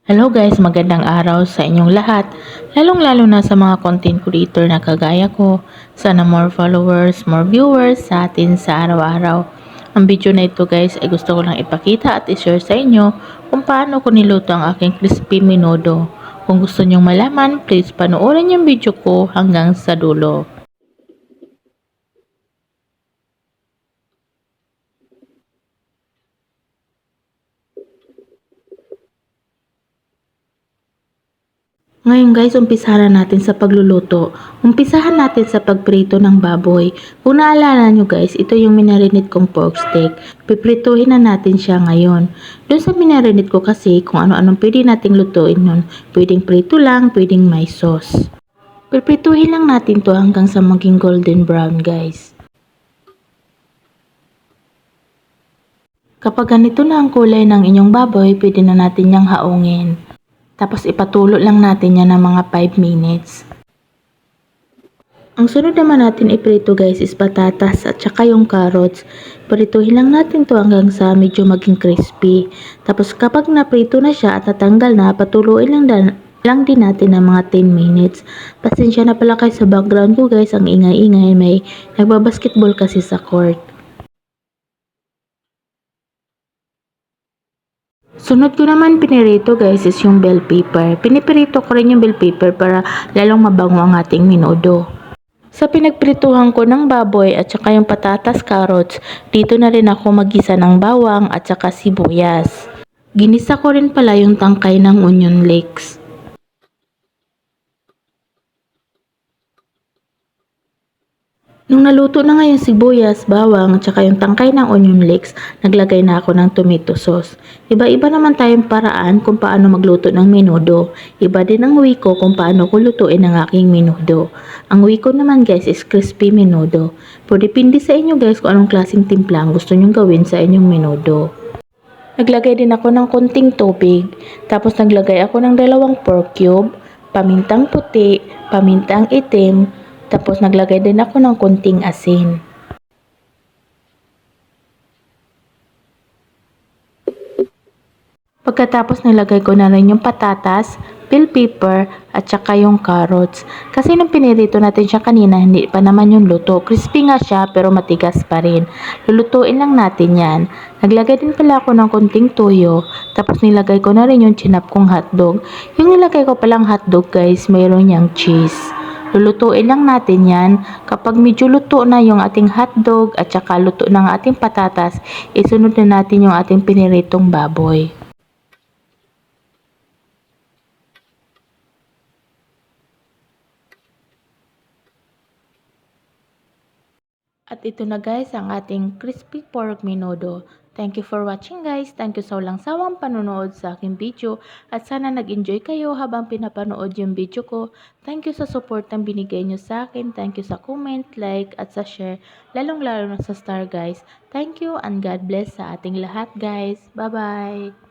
Hello guys, magandang araw sa inyong lahat. Lalong-lalo na sa mga content creator na kagaya ko. Sana more followers, more viewers sa atin sa araw-araw. Ang video na ito guys ay gusto ko lang ipakita at i-share sa inyo kung paano ko niluto ang aking crispy menudo. Kung gusto nyong malaman, please panoorin yung video ko hanggang sa dulo. Ngayon guys, umpisahan na natin sa pagluluto. Umpisahan natin sa pagprito ng baboy. Kung naalala nyo guys, ito yung minarinate kong pork steak. Piprituhin na natin siya ngayon. Doon sa minarinate ko kasi kung ano-anong pwede nating lutuin nun. Pwedeng prito lang, pwedeng may sauce. Piprituhin lang natin to hanggang sa maging golden brown guys. Kapag ganito na ang kulay ng inyong baboy, pwede na natin niyang haungin. Tapos ipatulo lang natin yan ng mga 5 minutes. Ang sunod naman natin iprito guys is patatas at saka yung carrots. Prituhin lang natin to hanggang sa medyo maging crispy. Tapos kapag naprito na siya at natanggal na, patuluin lang din natin ng mga 10 minutes. Pasensya na pala kayo sa background ko guys, ang ingay-ingay, may nagbabasketball kasi sa court. Sunod ko naman pinirito guys is yung bell pepper. Pinipirito ko rin yung bell pepper para lalong mabango ang ating menudo. Sa pinagprituhan ko ng baboy at saka yung patatas, carrots, dito na rin ako magisa ng bawang at saka sibuyas. Ginisa ko rin pala yung tangkay ng onion leeks. Nung naluto na nga yung sibuyas, bawang, at saka yung tangkay ng onion leeks, naglagay na ako ng tomato sauce. Iba-iba naman tayong paraan kung paano magluto ng menudo. Iba din ang way ko kung paano ko lutuin ang aking menudo. Ang way ko naman guys is crispy menudo. Pero depende sa inyo guys kung anong klaseng timpla ang gusto nyong gawin sa inyong menudo. Naglagay din ako ng konting tubig, tapos naglagay ako ng 2 pork cube, pamintang puti, pamintang itim, tapos naglagay din ako ng konting asin. Pagkatapos nilagay ko na rin yung patatas, bell pepper, at saka yung carrots. Kasi nung pinirito natin siya kanina, hindi pa naman yung luto. Crispy nga siya pero matigas pa rin. Lulutuin lang natin yan. Naglagay din pala ako ng konting toyo. Tapos nilagay ko na rin yung chinap kong hotdog. Yung nilagay ko palang hotdog guys, mayroon yung cheese. Lulutuin lang natin yan. Kapag medyo luto na yung ating hotdog at saka luto ng ating patatas, isunod na natin yung ating piniritong baboy. At ito na guys ang ating crispy pork menudo. Thank you for watching guys. Thank you sa walang sawang panonood sa aking video. At sana nag-enjoy kayo habang pinapanood yung video ko. Thank you sa support na binigay nyo sa akin. Thank you sa comment, like at sa share. Lalong lalo na sa star guys. Thank you and God bless sa ating lahat guys. Bye bye!